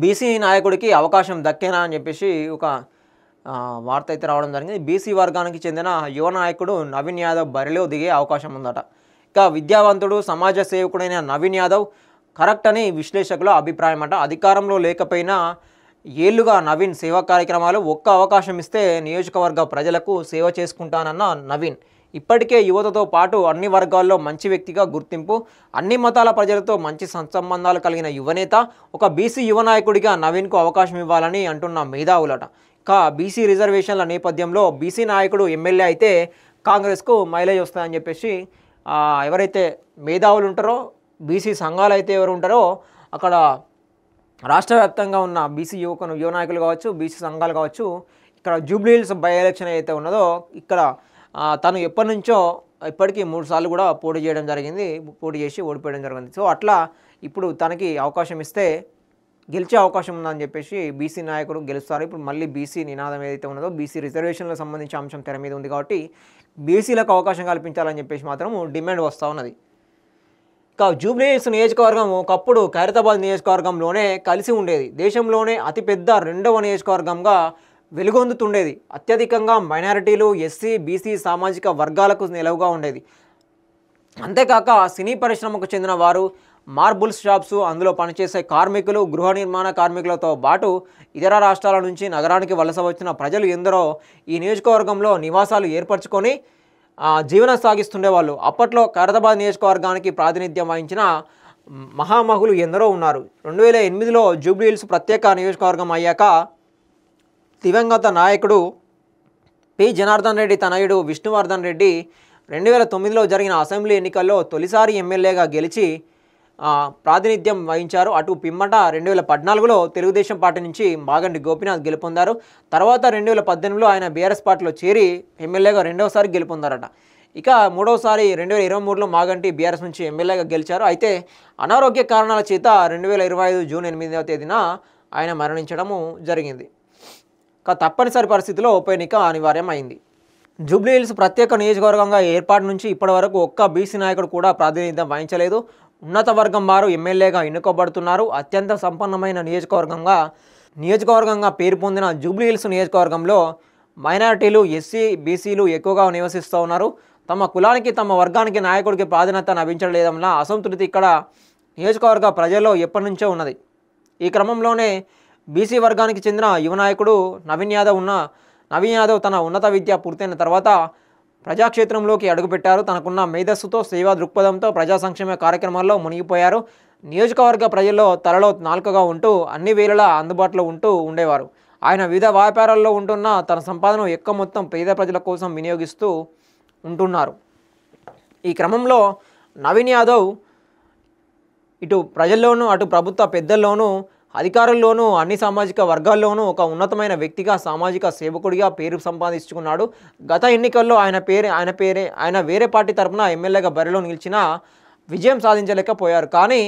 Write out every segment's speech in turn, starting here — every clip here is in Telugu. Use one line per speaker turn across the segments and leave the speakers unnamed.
బీసీ నాయకుడికి అవకాశం దక్కేనా అని చెప్పేసి ఒక వార్త అయితే రావడం జరిగింది. బీసీ వర్గానికి చెందిన యువ నాయకుడు నవీన్ యాదవ్ బరిలో దిగే అవకాశం ఉందట. ఇక విద్యావంతుడు సమాజ సేవకుడైన నవీన్ యాదవ్ కరెక్ట్ అని విశ్లేషకుల అభిప్రాయం అట. అధికారంలో లేకపోయినా ఏళ్లుగా నవీన్ సేవా కార్యక్రమాలు ఒక్క అవకాశం ఇస్తే నియోజకవర్గ ప్రజలకు సేవ చేసుకుంటానన్న నవీన్ ఇప్పటికే యువతతో పాటు అన్ని వర్గాల్లో మంచి వ్యక్తిగా గుర్తింపు, అన్ని మతాల ప్రజలతో మంచి సత్సంబంధాలు కలిగిన యువనేత, ఒక బీసీ యువ నాయకుడిగా నవీన్కు అవకాశం ఇవ్వాలని అంటున్న మేధావులట. బీసీ రిజర్వేషన్ల నేపథ్యంలో బీసీ నాయకుడు ఎమ్మెల్యే అయితే కాంగ్రెస్కు మైలేజ్ వస్తాయని చెప్పేసి ఎవరైతే మేధావులు ఉంటారో, బీసీ సంఘాలు అయితే ఎవరు ఉంటారో అక్కడ రాష్ట్ర వ్యాప్తంగా ఉన్న బీసీ యువ నాయకులు కావచ్చు, బీసీ సంఘాలు కావచ్చు, ఇక్కడ జూబ్లీ హిల్స్ బై ఎలక్షన్ అయితే ఉన్నదో ఇక్కడ తను ఎప్పటి నుంచో ఇప్పటికీ 3 సార్లు కూడా పోటీ చేసి ఓడిపోయడం జరిగింది. సో అట్లా ఇప్పుడు తనకి అవకాశం ఇస్తే గెలిచే అవకాశం ఉందని చెప్పేసి బీసీ నాయకుడు గెలుస్తారు. ఇప్పుడు మళ్ళీ బీసీ నినాదం ఏదైతే ఉన్నదో బీసీ రిజర్వేషన్లకు సంబంధించిన అంశం తెర మీద ఉంది కాబట్టి బీసీలకు అవకాశం కల్పించాలని చెప్పేసి మాత్రం డిమాండ్ వస్తూ ఉన్నది. ఇక జూబ్లీ హిల్స్ నియోజకవర్గం ఒకప్పుడు ఖైరతాబాద్ నియోజకవర్గంలోనే కలిసి ఉండేది. దేశంలోనే అతిపెద్ద 2వ నియోజకవర్గంగా వెలుగొందుతుండేది. అత్యధికంగా మైనారిటీలు, ఎస్సీ, బీసీ సామాజిక వర్గాలకు నిలవుగా ఉండేది. అంతేకాక సినీ పరిశ్రమకు చెందిన వారు, మార్బుల్స్ షాప్స్, అందులో పనిచేసే కార్మికులు, గృహ నిర్మాణ కార్మికులతో పాటు ఇతర రాష్ట్రాల నుంచి నగరానికి వలస వచ్చిన ప్రజలు ఎందరో ఈ నియోజకవర్గంలో నివాసాలు ఏర్పరచుకొని జీవనం సాగిస్తుండేవాళ్ళు. అప్పట్లో ఖైరతాబాద్ నియోజకవర్గానికి ప్రాతినిధ్యం వహించిన మహామహులు ఎందరో ఉన్నారు. 2008లో జూబ్లీ హిల్స్ ప్రత్యేక నియోజకవర్గం అయ్యాక దివంగత నాయకుడు పి జనార్దన్ రెడ్డి తనయుడు విష్ణువర్ధన్ రెడ్డి 2009లో జరిగిన అసెంబ్లీ ఎన్నికల్లో తొలిసారి ఎమ్మెల్యేగా గెలిచి ప్రాతినిధ్యం వహించారు. అటు పిమ్మట 2014లో తెలుగుదేశం పార్టీ నుంచి మాగంటి గోపీనాథ్ గెలుపొందారు. తర్వాత 2018లో ఆయన బీఆర్ఎస్ పార్టీలో చేరి ఎమ్మెల్యేగా 2వసారి గెలుపొందారట. ఇక 3వసారి 2023లో మాగంటి బీఆర్ఎస్ నుంచి ఎమ్మెల్యేగా గెలిచారు. అయితే అనారోగ్య కారణాల చేత 2025 జూన్ 8వ తేదీన ఆయన మరణించడము జరిగింది. తప్పనిసరి పరిస్థితిలో ఉప ఎన్నిక అనివార్యం అయింది. జూబ్లీ హిల్స్ ప్రత్యేక నియోజకవర్గంగా ఏర్పాటు నుంచి ఇప్పటి వరకు ఒక్క బీసీ నాయకుడు కూడా ప్రాతినిధ్యం వహించలేదు. ఉన్నత వర్గం వారు ఎమ్మెల్యేగా ఎన్నుకోబడుతున్నారు. అత్యంత సంపన్నమైన నియోజకవర్గంగా పేరు పొందిన జూబ్లీ హిల్స్ నియోజకవర్గంలో మైనారిటీలు, ఎస్సీ, బీసీలు ఎక్కువగా నివసిస్తూ ఉన్నారు. తమ కులానికి, తమ వర్గానికి నాయకుడికి ప్రాధాన్యత లభించలేదన్న అసంతృప్తి ఇక్కడ నియోజకవర్గ ప్రజల్లో ఎప్పటి నుంచో ఉన్నది. ఈ క్రమంలోనే బీసీ వర్గానికి చెందిన యువ నాయకుడు నవీన్ యాదవ్ తన ఉన్నత విద్య పూర్తయిన తర్వాత ప్రజాక్షేత్రంలోకి అడుగుపెట్టారు. తనకున్న మేధస్సుతో, సేవా దృక్పథంతో ప్రజా సంక్షేమ కార్యక్రమాల్లో మునిగిపోయారు. నియోజకవర్గ ప్రజల్లో తలలో నాలుకగా ఉంటూ అన్ని వేళలా అందుబాటులో ఉండేవారు. ఆయన వివిధ వ్యాపారాల్లో ఉంటున్న తన సంపాదన ఎక్కువ మొత్తం పేద ప్రజల కోసం వినియోగిస్తూ ఉంటున్నారు. ఈ క్రమంలో నవీన్ యాదవ్ ఇటు ప్రజల్లోనూ, అటు ప్రభుత్వ పెద్దల్లోనూ, అధికారుల్లోనూ, అన్ని సామాజిక వర్గాల్లోనూ ఒక ఉన్నతమైన వ్యక్తిగా, సామాజిక సేవకుడిగా పేరు సంపాదించుకున్నాడు. గత ఎన్నికల్లో ఆయన వేరే పార్టీ తరఫున ఎమ్మెల్యేగా బరిలో నిలిచినా విజయం సాధించలేకపోయారు. కానీ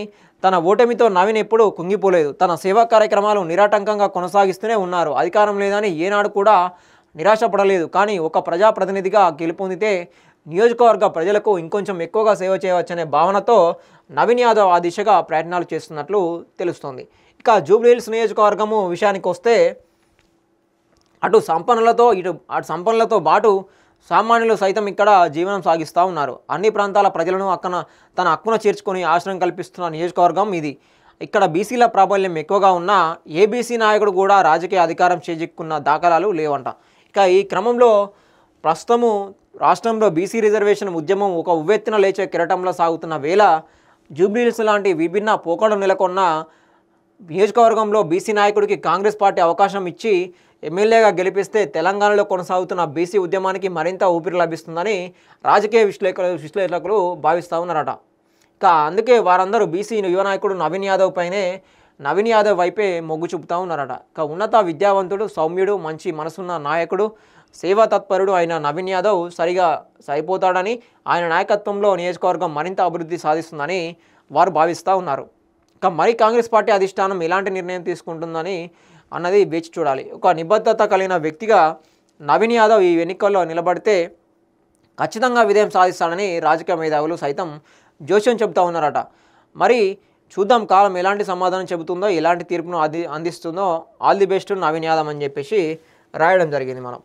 తన ఓటమితో నవీన్ ఎప్పుడూ కుంగిపోలేదు. తన సేవా కార్యక్రమాలు నిరాటంకంగా కొనసాగిస్తూనే ఉన్నారు. అధికారం లేదని ఏనాడు కూడా నిరాశపడలేదు. కానీ ఒక ప్రజాప్రతినిధిగా గెలుపొందితే నియోజకవర్గ ప్రజలకు ఇంకొంచెం ఎక్కువగా సేవ చేయవచ్చనే భావనతో నవీన్ యాదవ్ ఆ దిశగా ప్రయత్నాలు చేస్తున్నట్లు తెలుస్తోంది. ఇక జూబ్లీ హిల్స్ నియోజకవర్గము విషయానికి వస్తే అటు సంపన్నులతో పాటు సామాన్యులు సైతం ఇక్కడ జీవనం సాగిస్తూ ఉన్నారు. అన్ని ప్రాంతాల ప్రజలను తన హక్కున చేర్చుకొని ఆశ్రయం కల్పిస్తున్న నియోజకవర్గం ఇది. ఇక్కడ బీసీల ప్రాబల్యం ఎక్కువగా ఉన్న ఏ బీసీ నాయకుడు కూడా రాజకీయ అధికారం చేజిక్కున్న దాఖలాలు లేవంట. ఇక ఈ క్రమంలో ప్రస్తుతము రాష్ట్రంలో బీసీ రిజర్వేషన్ ఉద్యమం ఒక ఉవ్వెత్తున లేచే కిరటంలో సాగుతున్న వేళ జూబ్లీ హిల్స్ లాంటి విభిన్న పోకడలు నెలకొన్న నియోజకవర్గంలో బీసీ నాయకుడికి కాంగ్రెస్ పార్టీ అవకాశం ఇచ్చి ఎమ్మెల్యేగా గెలిపిస్తే తెలంగాణలో కొనసాగుతున్న బీసీ ఉద్యమానికి మరింత ఊపిరి లభిస్తుందని రాజకీయ విశ్లేషకులు భావిస్తూ ఉన్నారట. ఇక అందుకే వారందరూ బీసీ యువ నాయకుడు నవీన్ యాదవ్ వైపే మొగ్గు చూపుతూ ఉన్నారట. ఇక ఉన్నత విద్యావంతుడు, సౌమ్యుడు, మంచి మనసున్న నాయకుడు, సేవా తత్పరుడు అయిన నవీన్ యాదవ్ సరిపోతాడని, ఆయన నాయకత్వంలో నియోజకవర్గం మరింత అభివృద్ధి సాధిస్తుందని వారు భావిస్తూ ఉన్నారు. ఇక మరి కాంగ్రెస్ పార్టీ అధిష్టానం ఎలాంటి నిర్ణయం తీసుకుంటుందని అన్నది వేచి చూడాలి. ఒక నిబద్ధత కలిగిన వ్యక్తిగా నవీన్ యాదవ్ ఈ ఎన్నికల్లో నిలబడితే ఖచ్చితంగా విజయం సాధిస్తాడని రాజకీయ మేధావులు సైతం జోస్యం చెబుతూ ఉన్నారట. మరి చూద్దాం కాలం ఎలాంటి సమాధానం చెబుతుందో, ఎలాంటి తీర్పును అందిస్తుందో. All the best Naveen Yadav అని చెప్పేసి రాయడం జరిగింది మనం.